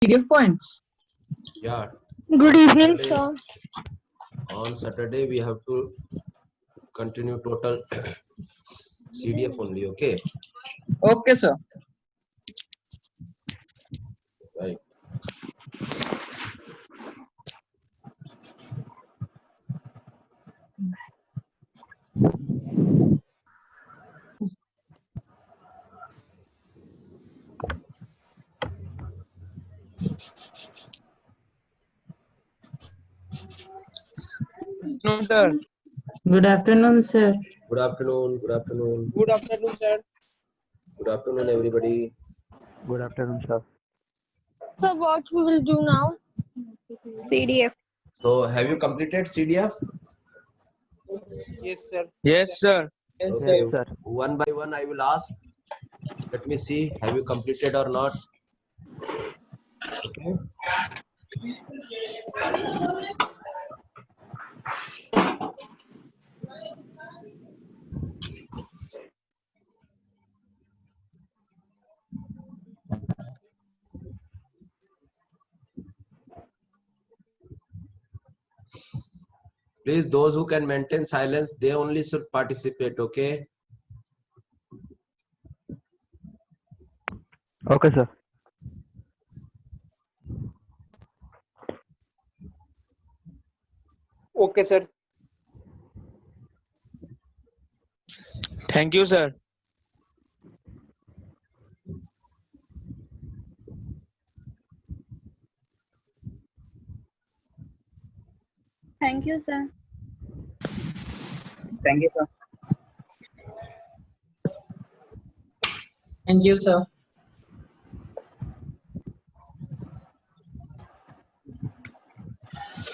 PDF points. Yeah. Good evening, Saturday, sir. on Saturday we have to continue total CDF only. Okay. Okay, sir. Right. No, sir. Good afternoon, sir. Good afternoon. Good afternoon. Good afternoon, sir. Good afternoon, everybody. Good afternoon, sir. So what we will do now? CDF. So, have you completed CDF? Yes, sir. Yes, sir. Okay. Yes, sir. One by one, I will ask. Let me see. Have you completed or not? Okay. Please, those who can maintain silence, they only should participate. Okay. Okay, sir. Okay, sir. Thank you, sir. Thank you, sir. Thank you, sir. Thank you, sir.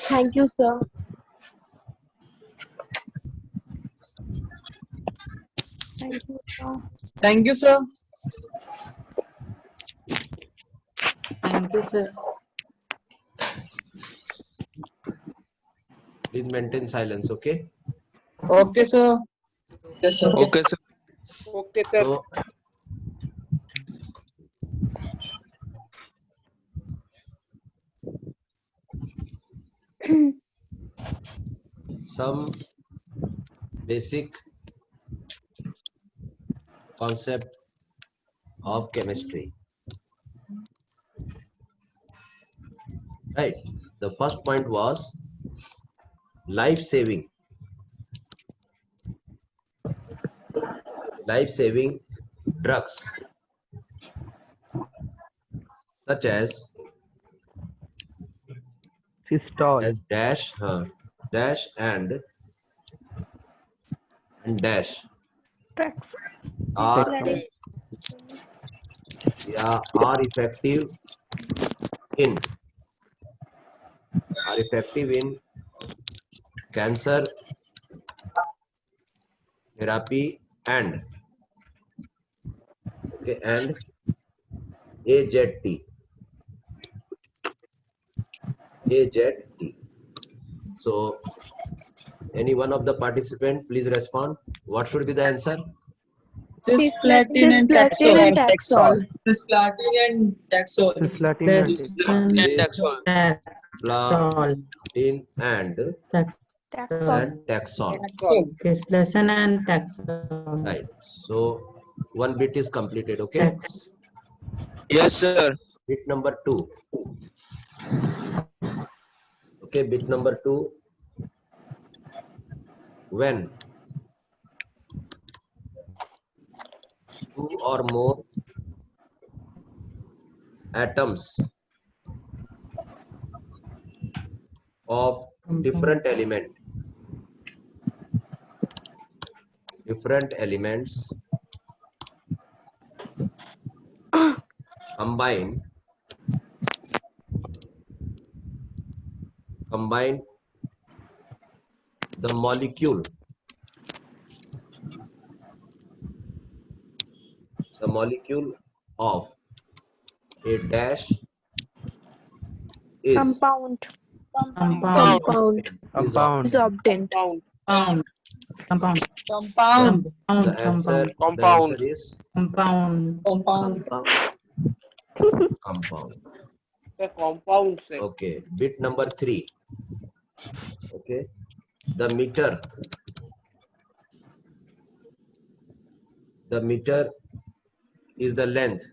Thank you, sir. Thank you, sir. Thank you, sir. Thank you, sir. Please maintain silence. Okay. Okay, sir. Yes, sir. Okay, sir. Okay, sir. So, some basic concept of chemistry. Right. The first point was life saving. Life saving drugs such as Systol. dash and dash Tracks. are Taxol. effective in cancer therapy and AZT. So, any one of the participant, please respond. What should be the answer? Cisplatin and Cisplatin and Taxol. Taxol. Cisplatin and Taxol. Cystatin and Taxol. Cisplatin and Taxol. Taxol. Cisplatin and Taxol. Right. So, one bit is completed. Okay. Yes, sir. Bit number 2. Okay. Bit number 2. When two or more atoms of different elements combine the molecule of a dash is Compound. Compound Compound. is obtained. Compound. Compound. the answer is Compound. Compound. compound. The compound, sir. Okay, bit number 3. Okay, the meter. The meter is the length.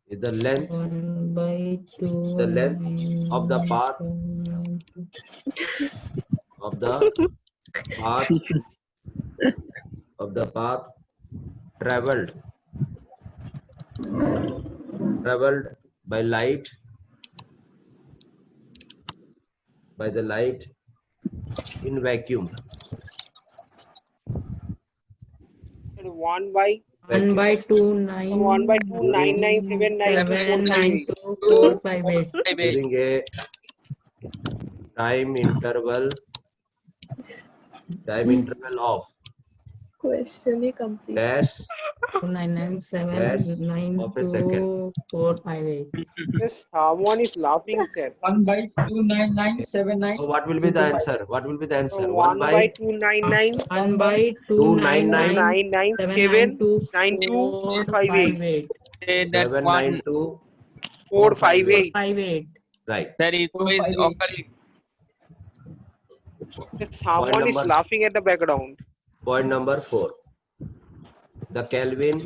Is the length, 1/2. the length of the path of the path traveled by the light in vacuum. 1 by 1/2 During a time interval of Question is complete. dash 997 of a second. 458. Yes, someone is laughing, sir. 1/29979. So what will be the answer? What will be the answer? 1 by 299 1/299 792 458. 458. Right. That is occurring. Someone is number- laughing at the background. Point number 4. The Kelvin.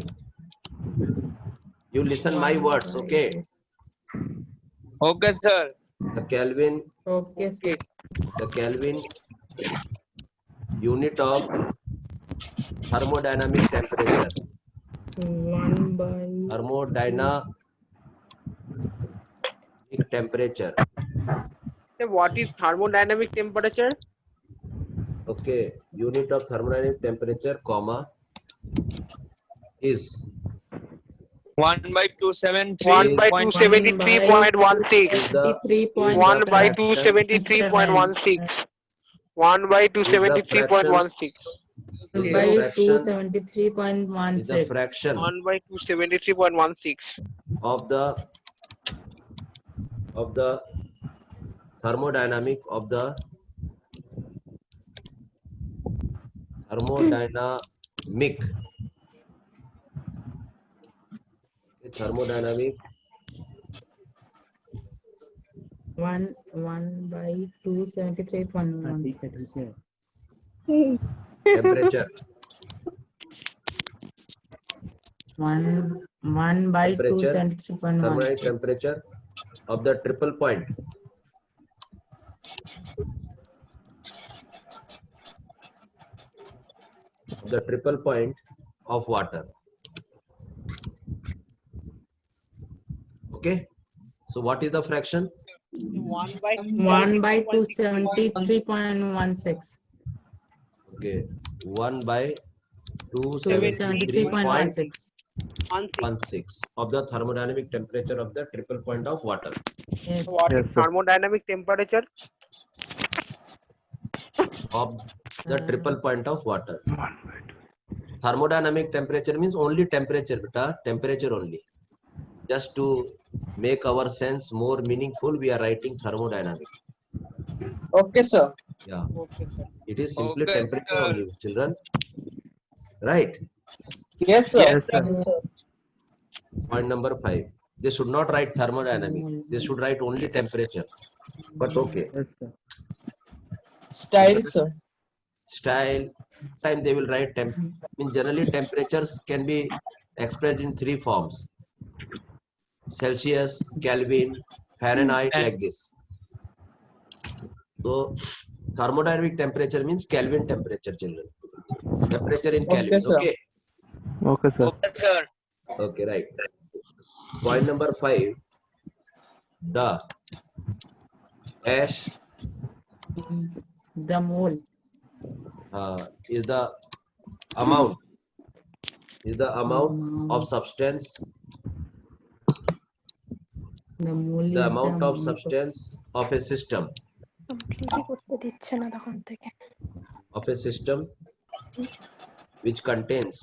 You listen my words, okay? Okay, sir. The Kelvin. Okay, sir. The Kelvin unit of thermodynamic temperature. 1 by Thermodynamic temperature. Sir, what is thermodynamic temperature? Okay, unit of thermodynamic temperature, comma, is 1 by 273. 1 by 273.16. is the 1 by fraction 273.16. 1 by 273.16. is by the fraction 273.16. is the fraction 1 by 273.16. of the thermodynamic of the thermodynamic 1 by 273.16. temperature. 1 by Temperature, 273.16. thermodynamic temperature of the triple point. The triple point of water. Okay, so what is the fraction? 1 by 1 by 273.16. Okay, 1 by 273.16. 273.16 of the thermodynamic temperature of the triple point of water. Yes. What Yes, is sir. thermodynamic temperature? Of the triple point of water. Thermodynamic temperature means only temperature, beta, temperature only. Just to make our sense more meaningful, we are writing thermodynamic. Okay, sir. Yeah, Okay, sir. it is simply Okay, temperature sir. only, children. Right. Yes, sir. Yes, sir. Point number 5. They should not write thermodynamic. They should write only temperature. But okay. Yes, sir. Style, sir. Style. Time they will write temp. In generally temperatures can be expressed in 3 forms: Celsius, Kelvin, Fahrenheit, like this. So thermodynamic temperature means Kelvin temperature, children. Temperature in Kelvin. Okay, sir. Okay. Okay, sir. Okay, sir. Okay, right. Point number 5. The dash The mole. is the amount of substance, The mole is the amount of of substance of a system, কমপ্লিটই করতে দিচ্ছে না তখন থেকে which contains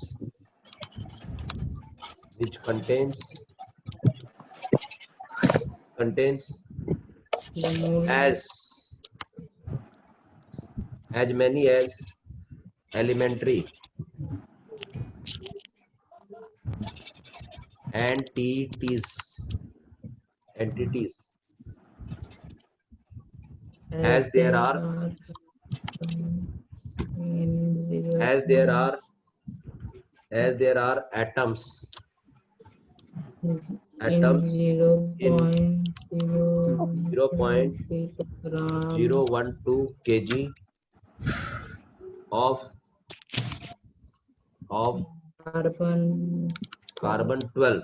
the mole as many as elementary entities. As there are atoms in in 0.012 kg of carbon 12.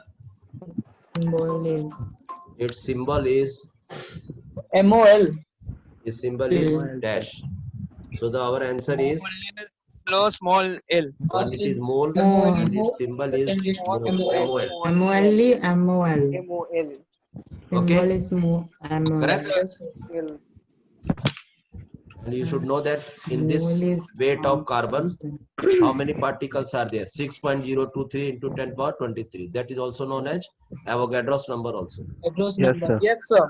symbol is Its symbol is MOL. dash. So our answer is Low small L. one, it is mole, Mole. and its symbol is mole. MOL. MOL. MOL. Okay. Symbol is MOL. Correct. Yes, sir. L. And you should know that in this Mole is weight of carbon, how many particles are there? 6.023 into 10 power 23. That is also known as Avogadro's number also. Yes, sir. Yes, sir.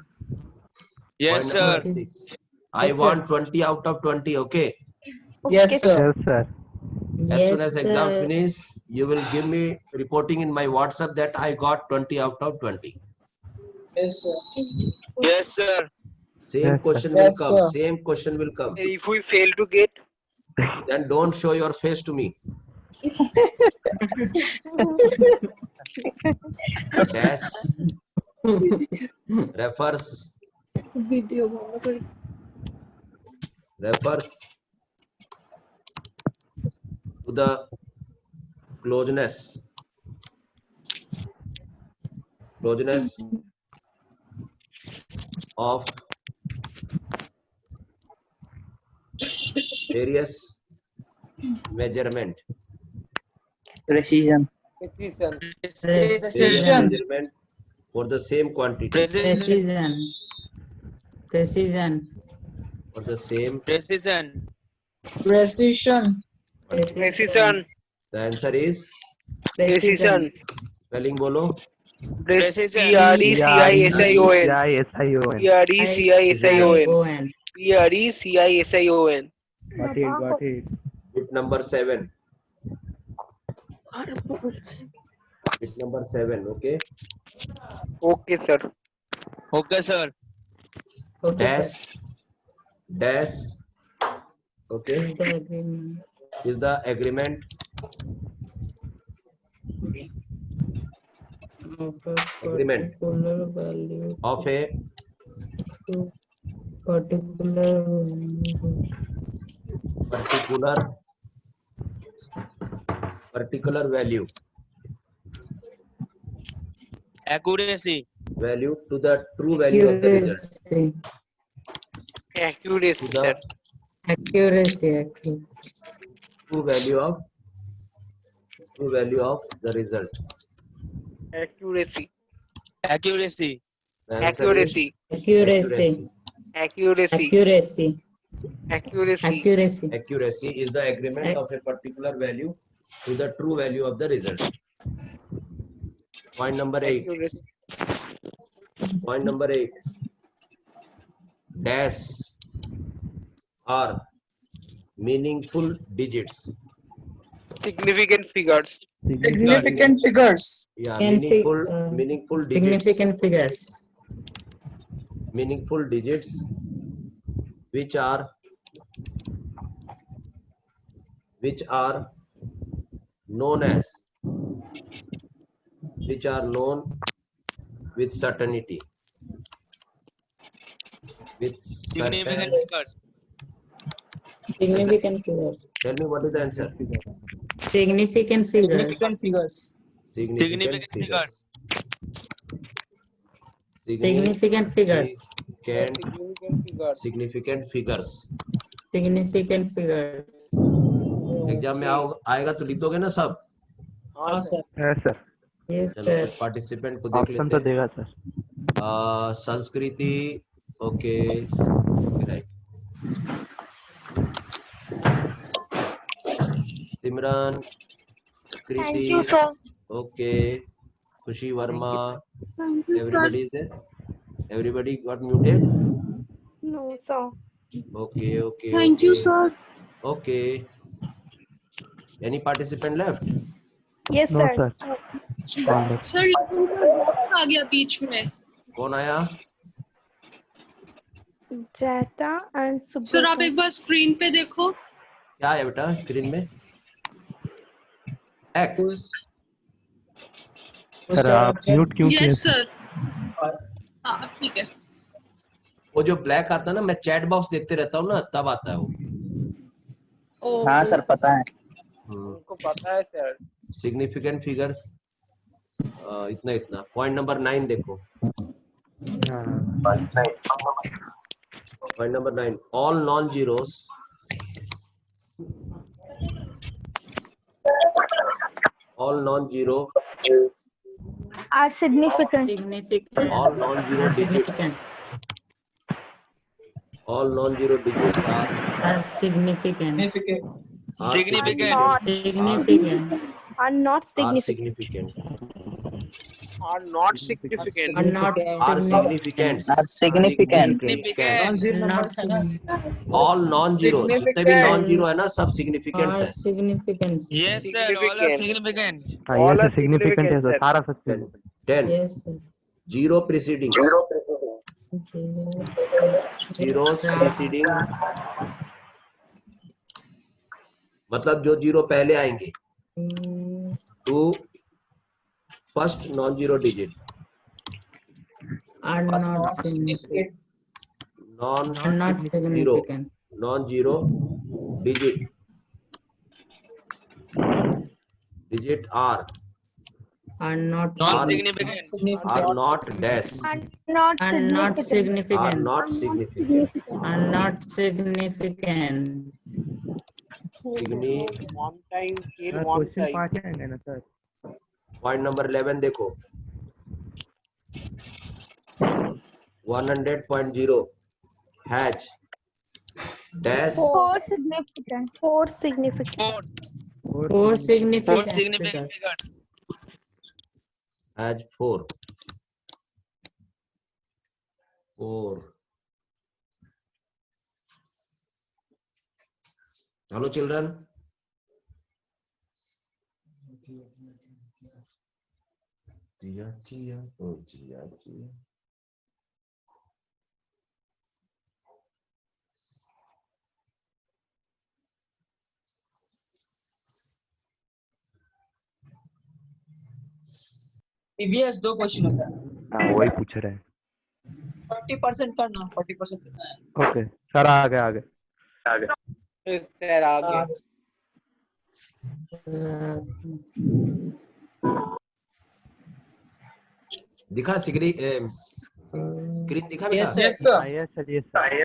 Yes, Point number sir. 6. I want 20 out of 20. Okay. Yes, sir. Yes, sir. As soon as exam finish, you will give me reporting in my WhatsApp that I got 20 out of 20. Yes, sir. Yes, sir. Same Yes, sir. question Yes, will come. sir. Same question will come. If we fail to get, Then don't show your face to me. Dash refers Video বন্ধ করে to the closeness of various measurement. Precision. precision. Various Precision. measurement for the same quantity. Precision. For the same. Precision. Precision. Precision. The answer is Precision. spelling bolo. Precision. Precision. Precision. Got it. Bit number 7. Bit number 7. Okay. Okay, sir. Okay, sir. Dash. Okay. Is the agreement Agreement. Particular value of a to particular value Accuracy. to the true value of the result. Accuracy, To the sir. Accuracy. true value of the result. Accuracy. The answer is Accuracy. Accuracy. Accuracy. Accuracy. Accuracy. Accuracy. Accuracy is the agreement of a particular value to the true value of the result. Point number 8. Accuracy. Point number 8. Dash are meaningful digits. Significant figures. Significant figures. Yeah, Can meaningful digits. Significant figures. Meaningful digits which are known with certainty. Significant figures. Significant figures. Tell me what is the answer. Significant figures. Significant figures. Significant figures. Significant figures. Significant figures. Significant figures. Exam में आएगा तो लिख दोगे ना सब. हाँ sir. Yes, sir. Yes, चलो sir. Participant को देख Option तो लेते हैं. देगा sir. Sanskriti. Okay right. Simran. Kriti. Okay. Khushi Varma. Everybody is there. Everybody got muted. No, sir. Okay. Thank you, sir. Okay. Any participant left? Yes, No, sir. sir. Sir लेकिन box आ गया बीच में। कौन आया? Jeta and सर आप Subrata. एक बार स्क्रीन पे देखो। क्या है बेटा स्क्रीन में? Act. सर आप म्यूट क्यों किए? Yes sir. हाँ अब ठीक है। वो जो ब्लैक आता है ना, मैं चैट बॉक्स देखते रहता हूँ ना, तब आता है वो। ओ हाँ सर पता है। उनको पता है सर। सिग्निफिकेंट फिगर्स इतना इतना। पॉइंट नंबर 9 देखो। Point number 9, all non zeros Are significant. significant, all non-zero digits are significant, Significant. Are not significant. significant. Are not significant. are not Are significant. Are significant. Significant. not significant, All non-zero, जितने भी non-zero है ना, सब significant are है. significant, Significant. हाँ All ये are तो significant है significant, सर, सारा सच है। 10. yes sir. Zero preceding. Zeros preceding. मतलब जो जीरो पहले आएंगे. To first non-zero digit. Are not significant, are not Non-zero. significant, Non-zero digit. Digit R. are not Are significant, not dash. Are not are significant. not Are significant, not significant. are not significant, one time in sir one question time. 5 है ना sir? Point number 11 देखो. 100.0 hatch dash Four significant. Four significant. four significant figures, hatch 4. 4. Hello children. EVS 2 question होता है। हाँ वही पूछ रहे हैं। 40% करना 40%। ओके सर आगे आगे। Sir, आगे. दिखा स्क्रीन दिखा बेटा? Yes sir. Yes sir yes sir.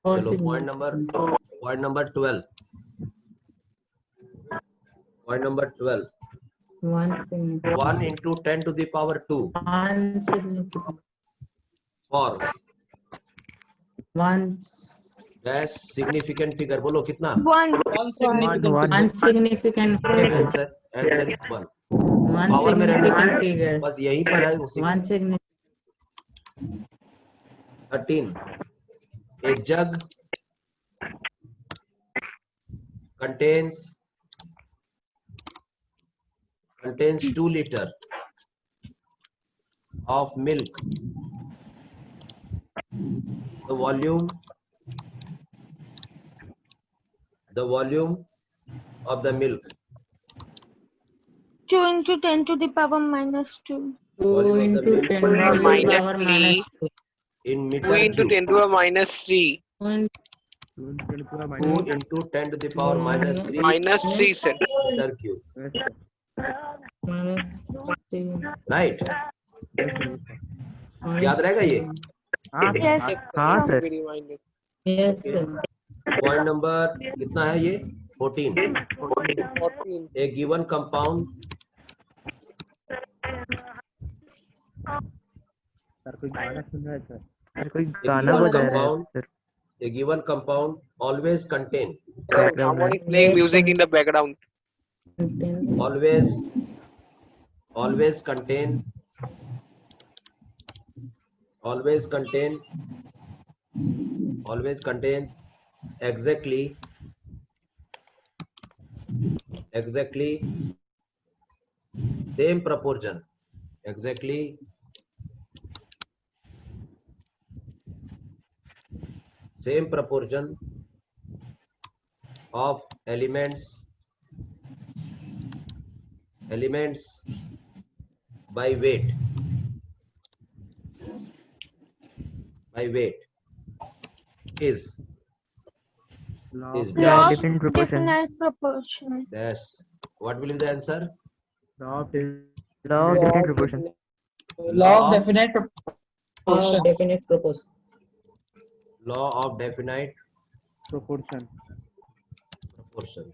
चलो point number 12. Point number 12. one significant, 1 into 10 to the power 2 one significant, for one dash significant figure. बोलो कितना? One. One significant One. one significant figure, answer is 1. one power में रहने से significant figure, बस यहीं पर है वो one significant, 13. A jug contains 2 liter of milk. The volume of the milk. 2 into 10 to the power minus 2. 2 Volume of the into milk 10 to the Minus power three. minus 2, in 2 meter into cube. 10 to a minus 3. 2 into 10 to the power minus 3 Minus 3, sir. meter cube. minus 3, Right? याद रहेगा ये? Yes. हाँ sir. Be reminded. yes sir. Point number कितना है ये? 14. 14. A given compound sir कोई गाना सुन रहा है सर? सर कोई a गाना given बजा रहा है compound sir? a given compound always contain Someone is playing music in the background. always contain always contains exactly same proportion, exactly same proportion of elements by weight is Law is of Law dash of definite proportion. definite proportion. dash. What will be the answer? Law of definite proportion. Law of Law definite proportion. Definite proportion. law of definite Proportion. proportion.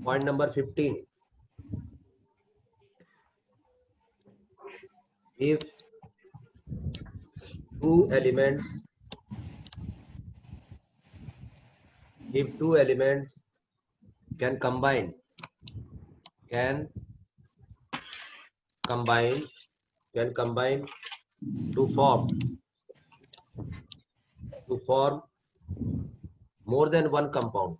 Point number 15. If two elements can combine to form more than one compound,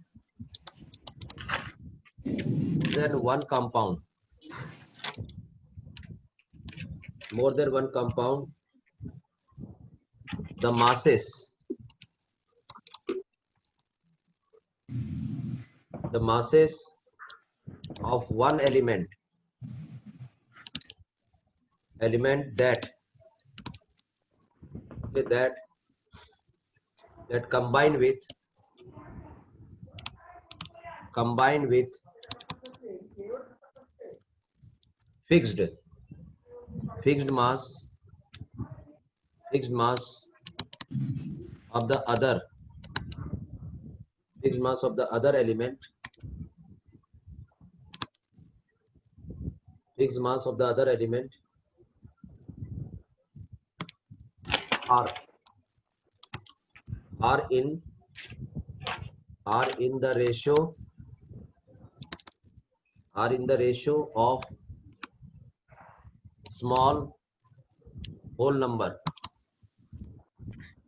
the masses of one element that combine with fixed mass of the other element are in the ratio of small whole number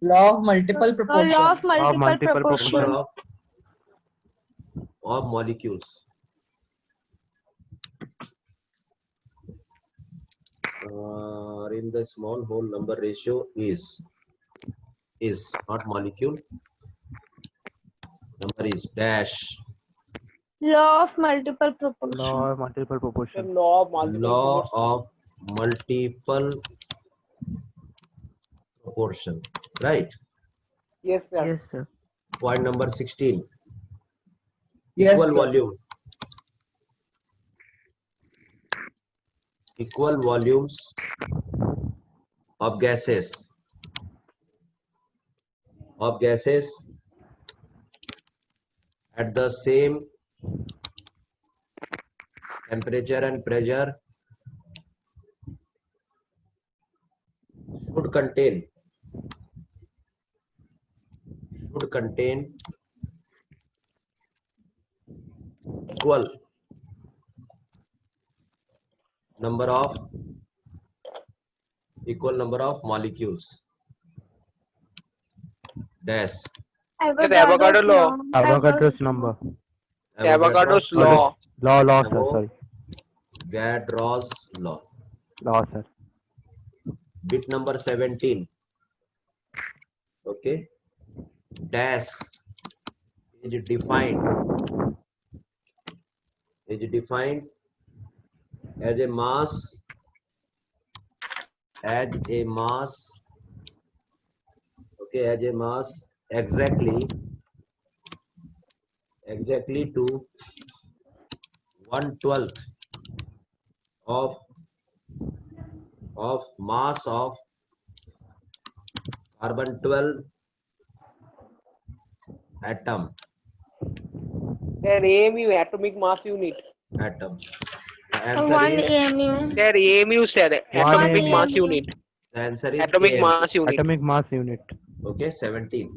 Law of multiple Law proportion. of multiple proportion. of molecules. In the small whole number ratio is not molecule, number is dash. Law of multiple proportion. Law of multiple The proportion. law of multiple Law proportion. of multiple proportion, right? Yes, sir. Yes, sir. Point number 16. Yes, Equal sir. volume. Equal volumes of gases at the same temperature and pressure should contain equal number of molecules. Dash. Avogadro law. Avogadro's number. Avogadro's Avogadro's law. Law, sir. Sorry. Avogadro's law. Law, sir. Bit number 17. Okay. Dash is defined as a mass exactly to 1/12 of mass of carbon-12 atom. Their AMU, atomic mass unit. The answer One is AMU. Their AMU, sir. Atomic AMU. mass unit. the answer is Atomic AMU. mass unit. Atomic mass unit. Okay, 17.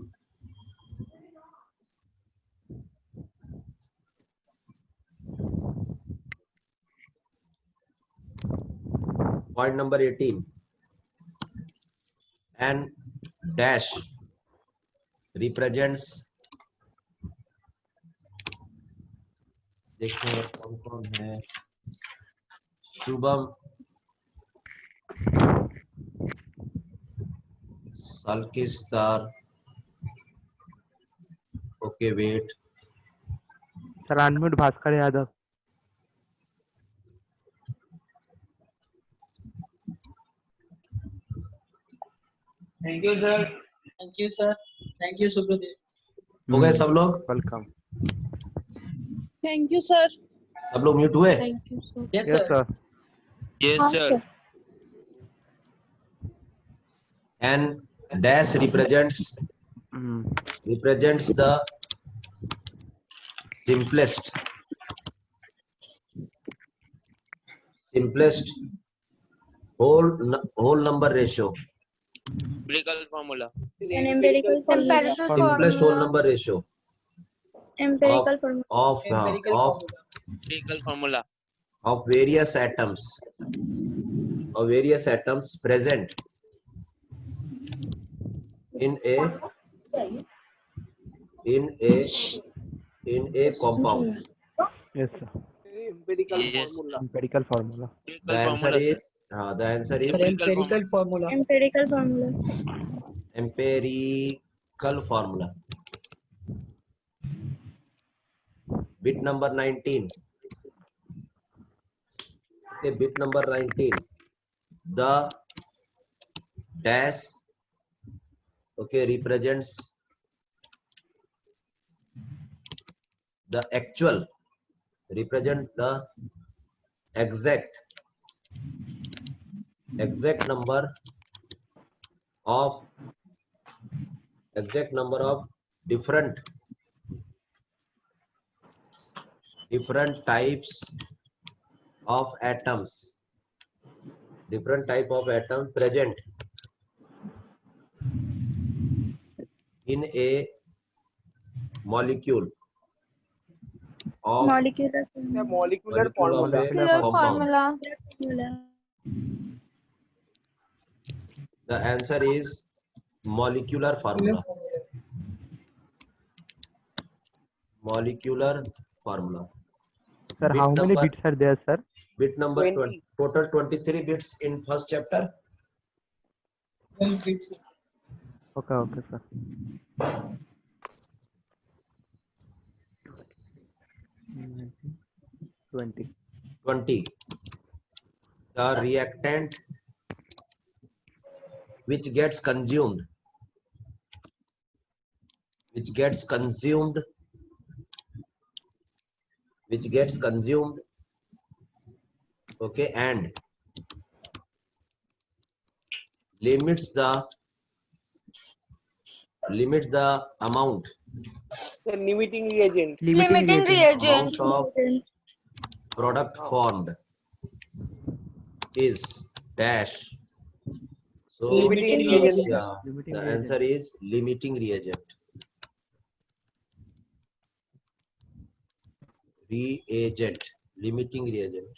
Point number 18. And dash represents, देखो कौन कौन है, Shubham, Salkistar. Okay, wait. Sir, unmute Bhaskar Yadav. Thank you, sir. Thank you, sir. Thank you, Supradev. हो गए सब लोग? Welcome. Thank you, sir. सब लोग म्यूट हुए? Thank you, sir. Yes, Yes, sir. sir. Yes, हाँ, sir. sir. And dash represents the simplest whole number ratio. Empirical formula. An empirical Comparative Simplest whole formula. number ratio Empirical formula. Empirical formula. Empirical formula. of various atoms present in a compound. Yes, sir. Empirical Yes. formula. Empirical formula. The answer is Empirical formula. Empirical formula. empirical formula. Bit number 19. Okay, bit number 19. The dash, okay, represents the exact number of different types of atoms present in a molecule of Molecular The formula. molecular formula. Molecular compound. formula. The answer is molecular formula. Sir, Bit how many number- bits are there, sir? Bit number 20. total 23 bits in first chapter. 12 bits. Okay, okay, sir. 20. 20. The reactant which gets consumed okay, and limits the amount The limiting reagent. Limiting reagent. amount of product formed is dash. So Limiting reagent. yeah, Limiting the reagent. answer is limiting reagent. Limiting reagent.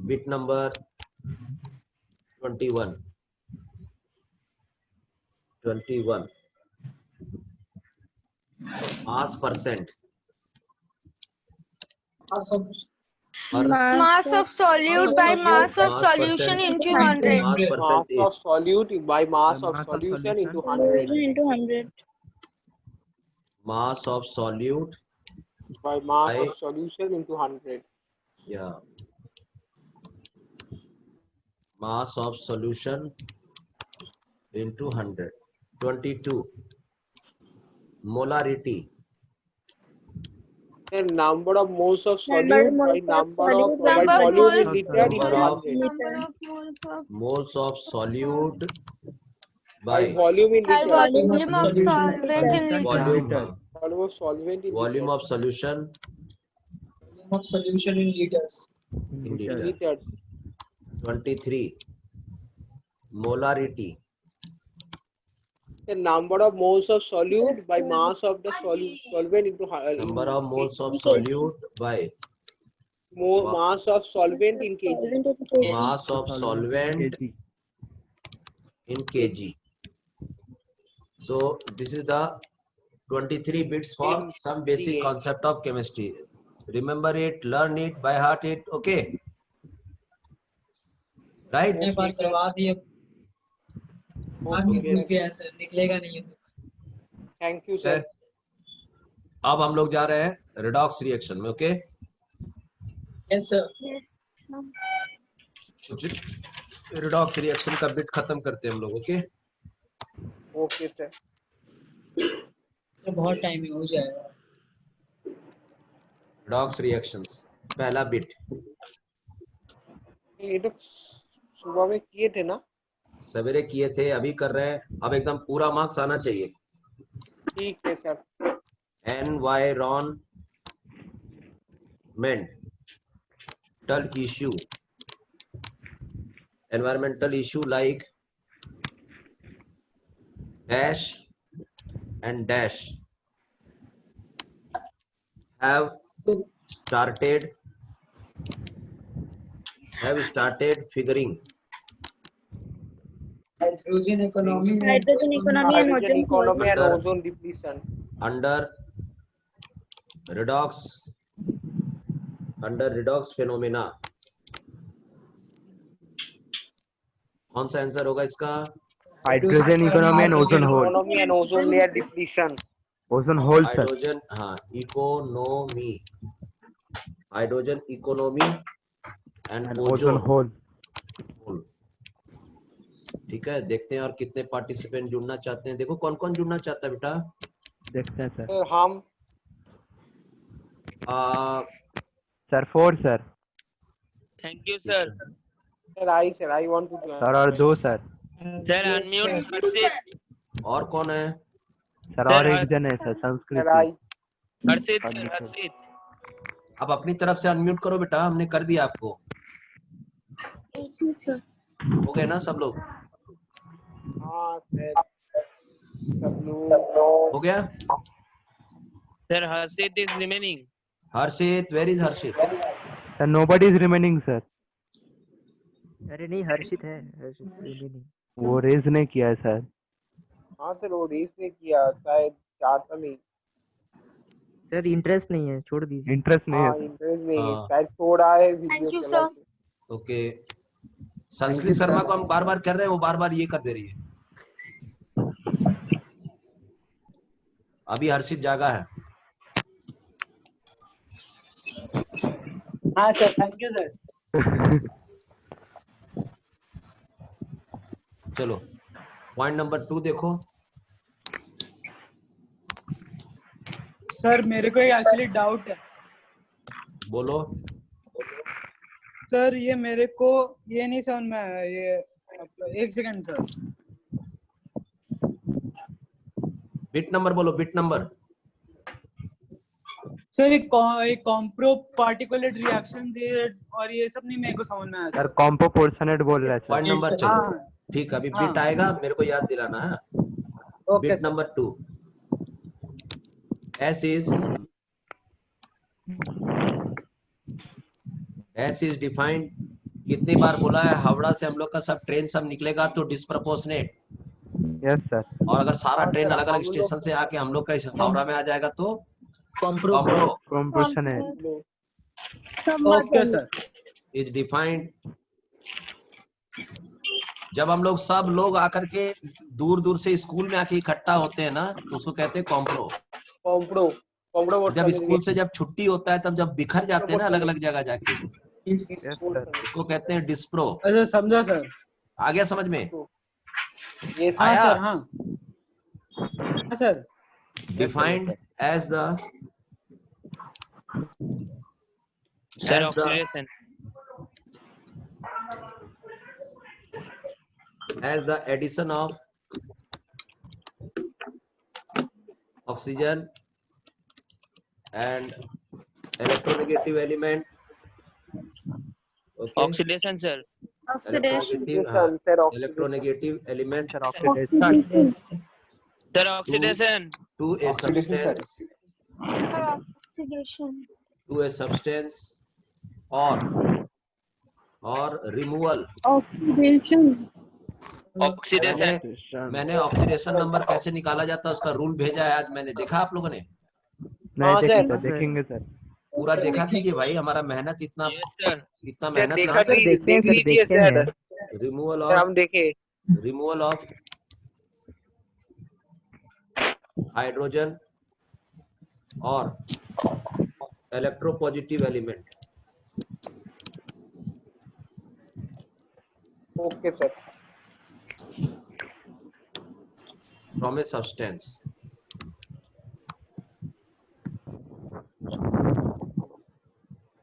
Bit number 21. Mass percent. Mass of solute by mass of Mass solution percent. into 100. Mass Mass percentage. of solute by mass By of mass of solution solution. into 100. Solution into 100. Mass of solute. By mass By- of solution into 100. Yeah. Mass of solution into 100. 22. Molarity. The number of moles of Number solute of by moles of number of solute by by volume in moles liter of into Number of- 100. Number Number of moles of Moles of solute By by volume in by liter. volume of Solution. solvent in liter. volume. Liter. Volume of solvent in Volume liter. of solution Volume of solution in liters. in Liter. liter. Liters. 23. Molarity. The number of moles of solute by mass of the solvent into Number of moles of kg. solute by mass of solvent in kg. Solvent into kg. mass of solvent kg. in kg. So this is the 23 bits for some basic concept of chemistry. remember it, learn it, by heart it, okay? Right? मैंने बात करवा दी अब आप Okay. घुस गया sir निकलेगा नहीं thank you sir. अब हम लोग जा रहे हैं redox reaction में, okay? यस सर कुछ redox reaction का bit खत्म करते हैं हम लोग, okay? Okay sir. सर बहुत टाइम हो जाएगा redox reactions पहला bit ये तो सुबह में किए थे ना? सवेरे किए थे, अभी कर रहे हैं। अब एकदम पूरा मार्क्स आना चाहिए। ठीक है sir. environmental issue, environmental issue like dash and dash have started figuring hydrogen economy Hydrogen economy and hydrogen ozone economy and Under- ozone depletion. under redox phenomena। कौन सा आंसर होगा इसका? Hydrogen economy and ozone hole. Economy and ozone layer depletion. Ozone hole sir. Hydrogen, हाँ, economy, hydrogen economy and ozone ozone hole. Hole. ठीक है, देखते हैं और कितने पार्टिसिपेंट जुड़ना चाहते हैं। देखो कौन कौन जुड़ना चाहता है बेटा। देखते हैं सर। सर हम sir 4 sir. Thank you sir. Sir I want to join. Sir और 2 सर। सर अनम्यूट हर्षित। और कौन है? सर और एक जन है सर संस्कृत। सर आई। हर्षित सर हर्षित। अब अपनी तरफ से अनम्यूट करो बेटा, हमने कर दिया आपको। sir. हो गए ना सब लोग? हाँ सर सब लोग हो गया? Sir Harshit is remaining. Harshit, where is Harshit? Sir nobody is remaining sir. अरे नहीं हर्षित है, हर्षित नहीं। वो रेज नहीं किया है सर। हाँ सर वो रेस ने किया शायद, चाहता नहीं। सर इंटरेस्ट नहीं है, छोड़ दीजिए। इंटरेस्ट नहीं हाँ है। इंटरेस्ट नहीं है हाँ। शायद, छोड़ा है Thank वीडियो you, चला sir. के। ओके, संस्कृत शर्मा को हम बार बार कर रहे हैं, वो बार बार ये कर दे रही है। अभी हर्षित जागा है। हाँ सर थैंक यू सर। चलो पॉइंट नंबर 2 देखो। सर मेरे को एक्चुअली डाउट है बोलो। सर, ये मेरे को ये नहीं समझ में आया। ये एक सेकंड सर। बिट नंबर बोलो, बिट नंबर। सर ये कॉम्प्रो पार्टिकुलेट रिएक्शंस ये और ये सब नहीं मेरे को समझ में आया सर सर। कॉम्पोपोर्शनेट बोल रहा है पॉइंट सर। नंबर, चलो हाँ ठीक, अभी हाँ। बिट आएगा, मेरे को याद दिलाना है। Okay bit sir. Number 2, S is defined. कितनी बार बोला है, हावड़ा से हम लोग का सब ट्रेन सब निकलेगा तो डिस्प्रपोर्शनेट, यस सर। और अगर सारा हाँ ट्रेन सर, अलग अलग हम लोग- स्टेशन से आके हम लोग का हावड़ा में आ जाएगा तो कॉम्प्रो कॉम्पोपोर्शनेट ओके सर। Is defined. जब हम लोग सब लोग आकर के दूर दूर से स्कूल में आके इकट्ठा होते हैं ना, तो उसको कहते हैं कॉम्प्रो। कॉम्प्रो और जब स्कूल से जब छुट्टी होता है, तब जब बिखर जाते हैं ना अलग अलग जगह जाके, यस सर। उसको कहते हैं डिस्प्रो। अच्छा समझा सर। आ गया समझ में? ये हाँ आया? सर। हाँ हाँ sir. Defined as the sir oxidation. as the addition of oxygen and electronegative element, okay, oxidation sir. Oxidation. electronegative element sir oxidation. Sir oxidation. to a substance, Oxidation. to a substance or removal। Oxidation. Oxidation. मैंने oxidation number कैसे निकाला जाता है उसका rule भेजा है आज, मैंने देखा आप लोगों ने। नहीं हाँ, देखे सर। सर, देखेंगे सर। पूरा देखा कीजिए भाई, हमारा मेहनत इतना सर मेहनत देखा लगा। सर, देखते हैं, देख सर, लीजिए देखते सर हैं। रिमूवल सर, ऑफ हम देखे हाइड्रोजन और electropositive element okay sir. From a substance.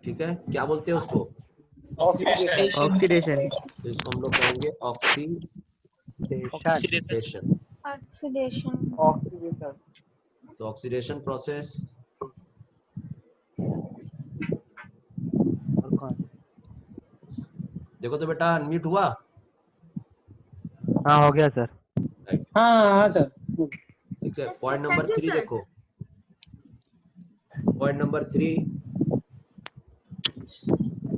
ठीक है, क्या बोलते हैं उसको? ऑक्सीडेशन। तो इसको हम लोग कहेंगे ऑक्सीडेशन। ऑक्सीडेशन। ऑक्सीडेशन। तो ऑक्सीडेशन प्रोसेस देखो तो बेटा, अनम्यूट हुआ? हाँ हो गया सर। हाँ सर। ठीक है, पॉइंट नंबर 3 देखो। Point number 3,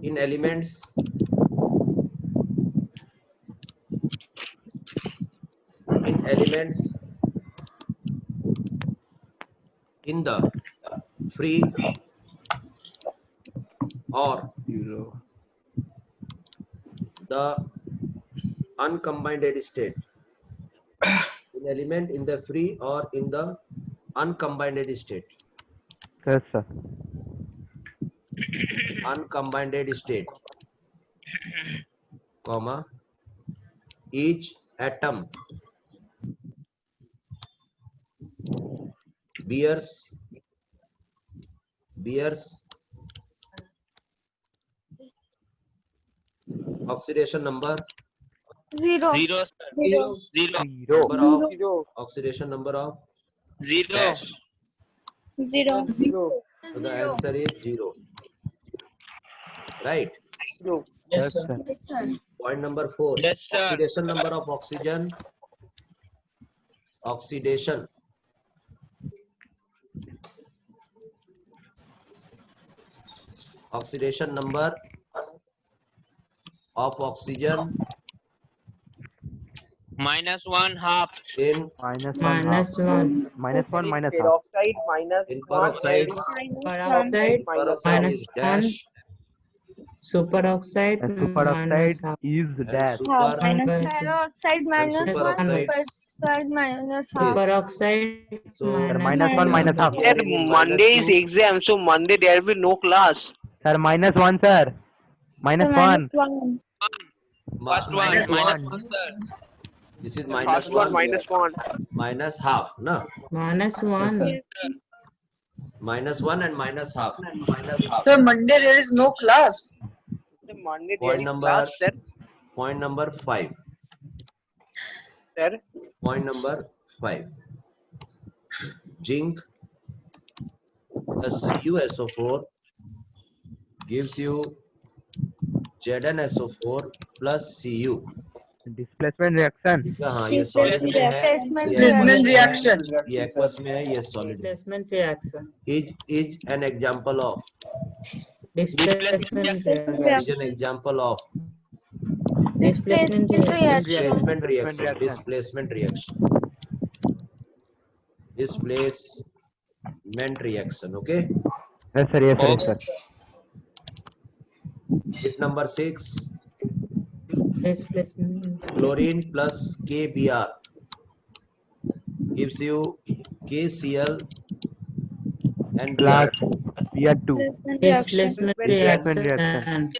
in elements in the free or the uncombined state. An element in the free or in the uncombined state. Yes sir. Uncombined state, comma, each atom bears oxidation number, Zero. number of oxidation number of dash. Zero. So the answer is 0. Right? Yes sir. Point number 4, oxidation number of oxygen. Oxidation number of oxygen -1/2 in -1 minus half. peroxide minus in peroxides. Peroxide is dash Superoxide And superoxide is and dash. super Peroxide minus and 1. superoxides Superoxide minus half. Superoxide So -1 minus half. Sir, Monday is exam, so Monday there will be no class. Sir -1 sir. -1. First one, -1. This is First one -1. minus half, no? -1. -1 and minus half. Sir, Monday there is no class. So Monday there Point is number class, sir. Point number 5. Sir, Point number 5. Zinc, the CuSO4 gives you ZnSO4 plus Cu. Displacement reaction. हाँ, ये solid में है, Displacement reaction. ये aqueous में है, ये solid में है. Displacement reaction. Is an example of. Displacement reaction. Is an example of Displacement reaction. displacement reaction. reaction. Displacement reaction. Displacement reaction. Okay. Yes sir. Yes sir. Yes, sir. Bit number 6. Displacement. Chlorine plus KBr gives you KCl and Glass. We are 2. Displacement Displacement reaction.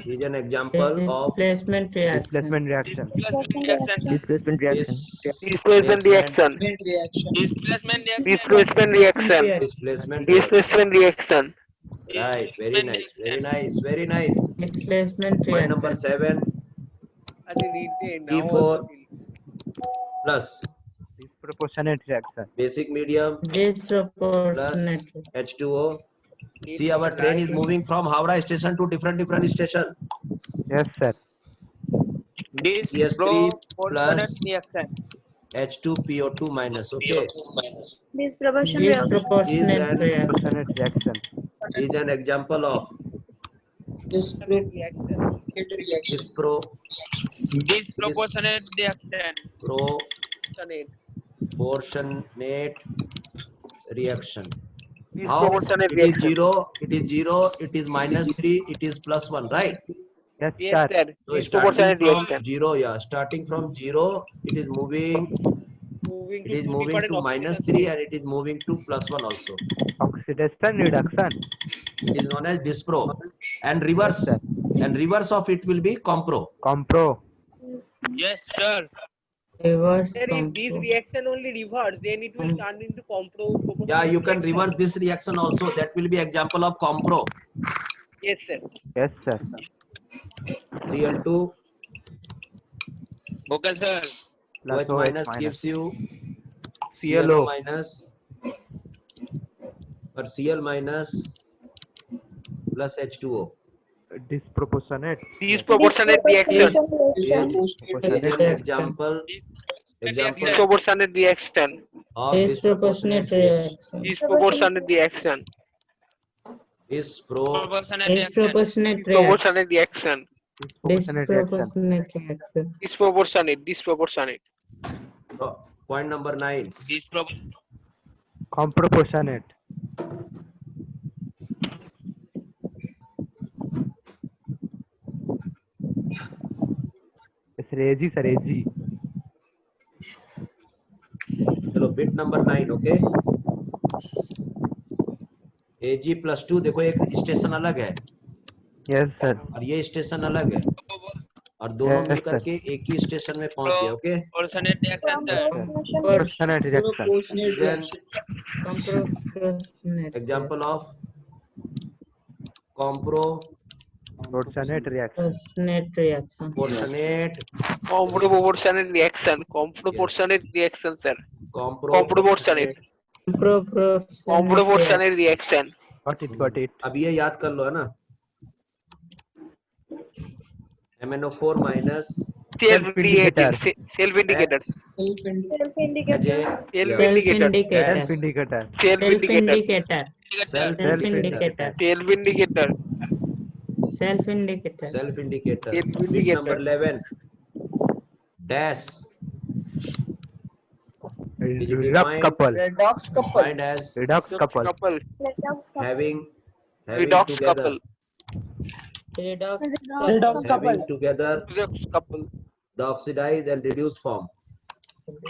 is an example of Displacement reaction. Displacement reaction. Displacement reaction. displacement reaction. Displacement reaction. Displacement reaction. Right, very nice, very nice, very nice. Displacement Point number reaction. 7, I think read the now E4 also. plus Disproportionate reaction. basic medium plus Disproportionate. H2O. See, our train is moving from Howrah station to different station. Yes sir. Disproportionate plus reaction. H2PO2 minus. Okay, Disproportionate reaction. Disproportionate reaction. Disproportionate reaction. is an example of Disproportionate reaction. Disproportionate reaction. proportionate reaction. disproportionate It is reaction. 0, it is 0, it is -3, it is +1, right? Yes, Yes, sir. sir. So starting Disproportionate from reaction. 0, yeah, starting from 0, it is moving Moving to to -3 oxidation. and it is moving to +1 also. Oxidation reduction. It is known as dispro. And Yes, reverse, sir. and reverse of it will be compro. Compro. Yes, sir. Reverse Sir, if this compro. reaction only reverse, then it will turn into compro. Yeah, you can reverse this reaction also. That will be example of compro. Yes, sir. Yes, sir. Cl2 Okay, sir. Plus OH OH minus minus. gives you ClO. ClO minus, or Cl minus plus H2O. Disproportionate. Disproportionate reaction. Is an example Disproportionate reaction. of disproportionate reaction. Disproportionate reaction. Proportionate reaction. Disproportionate reaction. Disproportionate reaction. Disproportionate reaction. Disproportionate reaction. Disproportionate. Disproportionate. Point number 9. Comproportionate. It's AG, sir. AG. चलो bit number 9, okay? Ag+2, देखो एक station अलग है Yes, sir. और ये station अलग है और दोनों Yes, मिलकर sir. के एक ही स्टेशन में पहुंच गए, okay? Proportionate reaction, sir. Proportionate reaction. Proportionate Then reaction. Comproportionate example of compro Proportionate reaction. Proportionate reaction. proportionate Comproportionate reaction. Comproportionate reaction, sir. comproportionate. Comproportionate reaction. Got it. Got it. अब ये याद कर लो, है ना? MnO4 minus Self-reacting. Self-indicator. X Self-indicator. as a Self-indicator. gas Self-indicator. Self-indicator. self-indicator. Self-indicator. Self-indicator. Self-indicator. Self-indicator. Bit number 11. Dash is Redox defined, couple. defined as Redox couple. Couple. having Redox together, couple. Redox Redox couple. having together Redox couple. the oxidized and reduced form.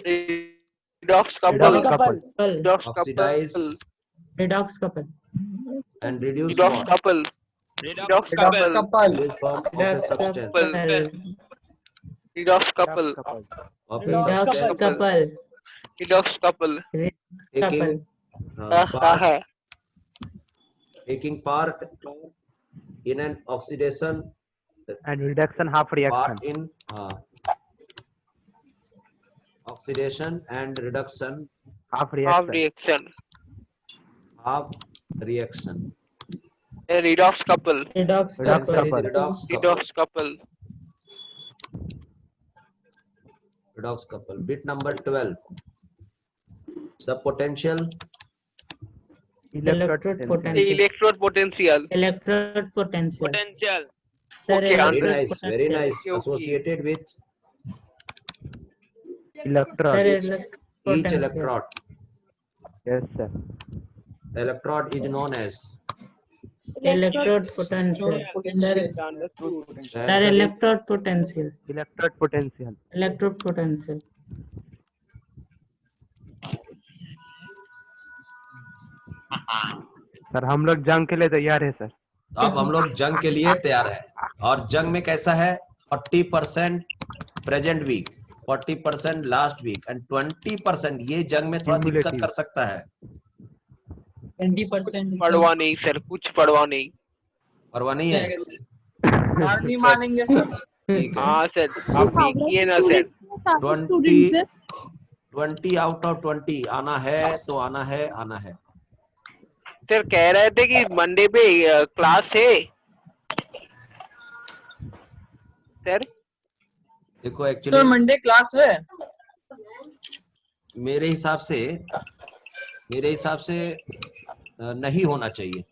Redox couple. Redox couple. couple. Redox couple. Oxidized Redox couple. and reduced Redox form. couple. Redox couple. Reduced form of a Redox substance. couple. Redox couple. Of a Redox substance couple. Redox couple. taking taking part in an oxidation And reduction half reaction. part in oxidation and reduction Half Half reaction. reaction. of reaction. A redox couple. Redox The Redox answer couple. is couple. redox couple. Redox couple. Redox couple. Bit number 12. The potential Electrode Electrode potential. Electrode potential. Electrode potential. Potential. Sir, Okay, very answer. nice, very potential. nice. Okay, okay. Associated with Sir, electrode. electrode each potential. electrode. Yes, sir. The electrode is known as. Electrode potential. Sir, Understood. The sir, answer is electrode potential. Electrode potential. Electrode potential. Sir हम लोग जंग के लिए तैयार है sir. अब हम लोग जंग के लिए तैयार है और जंग में कैसा है 40% present week 40% last week and 20% ये जंग में थोड़ा दिक्कत Cumulative. कर सकता है 20% पढ़वा नहीं सर, कुछ पढ़वा नहीं. परवाह नहीं है नहीं मानेंगे सर. ठीक है हाँ सर, आप देखिए ना सर. 20 आउट ऑफ 20 आना है तो आना है आना है सर कह रहे थे कि मंडे पे क्लास है सर. देखो सर एक्चुअली मंडे क्लास है. मेरे हिसाब से नहीं होना चाहिए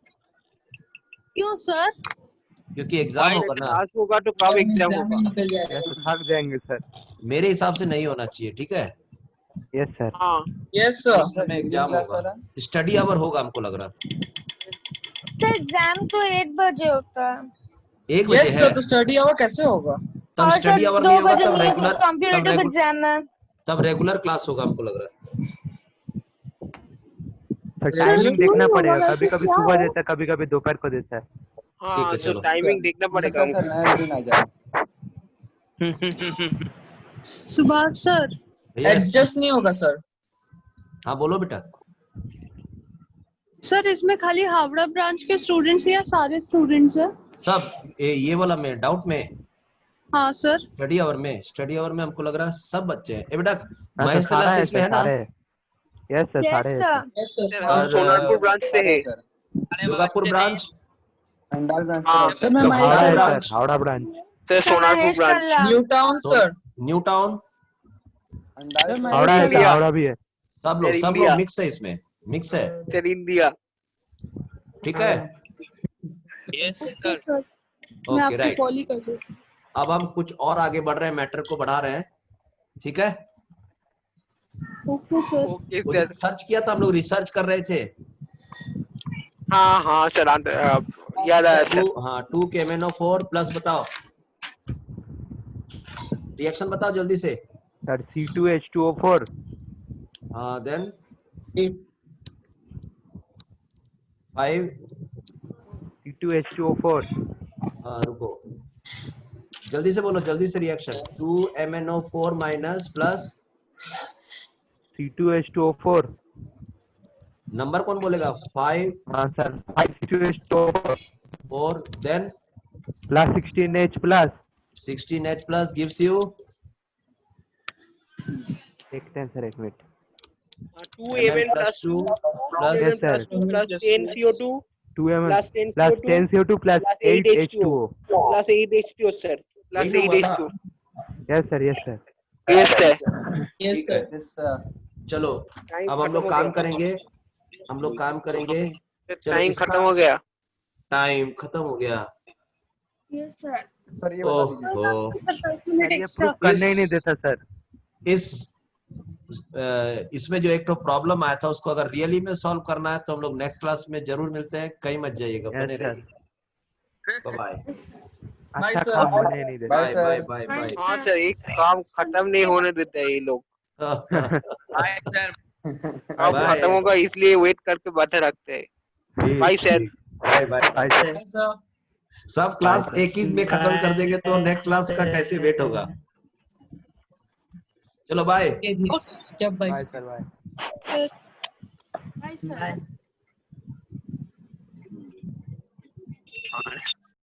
क्यों सर? क्योंकि एग्जाम होगा ना क्लास होगा तो कब एग्जाम होगा? निकल जाएगा. ऐसे थक जाएंगे सर. मेरे हिसाब से नहीं होना चाहिए ठीक है यस सर। हाँ Yes, sir. उस समय एग्जाम होगा, स्टडी आवर होगा हमको लग रहा। सर एग्जाम तो 8 बजे होता है। 1 बजे Yes, है, sir. तो स्टडी आवर कैसे होगा? तब और स्टडी सर आवर 2 नहीं होगा, बजे तब रेगुलर, कॉम्पिटिटिव एग्जाम है। तब रेगुलर क्लास होगा हमको लग रहा है। सर सर, टाइमिंग क्यों देखना नहीं पड़ेगा, होगा? कभी कभी क्या सुबह है? देता है, कभी कभी दोपहर को देता है। हाँ, ठीक है, तो चलो। टाइमिंग देखना पड़ेगा हमको। सुभाष सर, यस, एडजस्ट नहीं होगा सर। हाँ बोलो बेटा। सर इसमें खाली हावड़ा ब्रांच के स्टूडेंट्स या सारे स्टूडेंट्स हैं? सब ये वाला में डाउट में, हाँ सर। स्टडी आवर में हमको लग रहा है सब बच्चे हैं। ए बेटा हाँ महेश सर, सारा तलाश है इसमें सर, है ना? सारे। यस सर, Yes, सारे है sir. सर। Yes, sir. हम और सोनारपुर ब्रांच से है। दुर्गापुर ब्रांच, हाँ सर मैं तो महेश हावड़ा है branch, sir, Howrah branch. Sir Sonarpur Mahesh branch. कल्ला। New town sir. New town, sir Mahesh Howrah है सर, इंडिया। हावड़ा भी है। सब लोग इंडिया। मिक्स है, इसमें मिक्स है, सर इंडिया। ठीक है। सर मैं ओके आपकी राइट। कॉल ही कर दूँ। अब हम कुछ और आगे बढ़ रहे हैं, मैटर को बढ़ा रहे हैं, ठीक है। Okay sir. ओके वो सर। जो सर्च किया था हम लोग, रिसर्च कर रहे थे। हाँ हाँ सर, याद आया सर। 2 KMnO4 प्लस बताओ, रिएक्शन बताओ जल्दी से। सर C2H2O4 देन 5, C2H2O4 रुको जल्दी से बोलो, जल्दी से reaction. 2MnO4 minus plus C2H2O4। Number कौन बोलेगा? 5 हाँ sir, 5 C2H2O4 4 then plus 16H plus 16H plus gives you, देखते हैं सर, एक मिनट। 2Mn plus 2 plus Yes, sir. plus 10CO2 2M plus plus 10CO2 plus 8H2O। plus 8H2O sir, plus यही हुआ 8H2O। Yes sir, yes sir. Yes sir। Yes, ठीक है। sir. चलो अब हम लोग काम करेंगे, चलो टाइम इसका खत्म हो गया। टाइम खत्म हो गया। Yes, sir. ओहो, ये प्रूफ करने ही नहीं देता सर। इसमें जो एक तो प्रॉब्लम आया था, उसको अगर रियली में सॉल्व करना है तो हम लोग नेक्स्ट क्लास में जरूर मिलते हैं। कहीं मत जाइएगा, बने Yes, रहिए। बाय अच्छा sir. काम होने ही नहीं देता। Bye bye bye bye. हाँ सर, एक काम खत्म नहीं होने देते हैं ये लोग। अब Bye. खत्म होगा इसलिए वेट करके बैठे रखते हैं। Bye sir. Bye bye. Yes, sir. सब क्लास एक ही में खत्म कर देंगे तो नेक्स्ट क्लास का कैसे वेट होगा? चलो bye. Step by by step. Sir, bye. Bye, sir.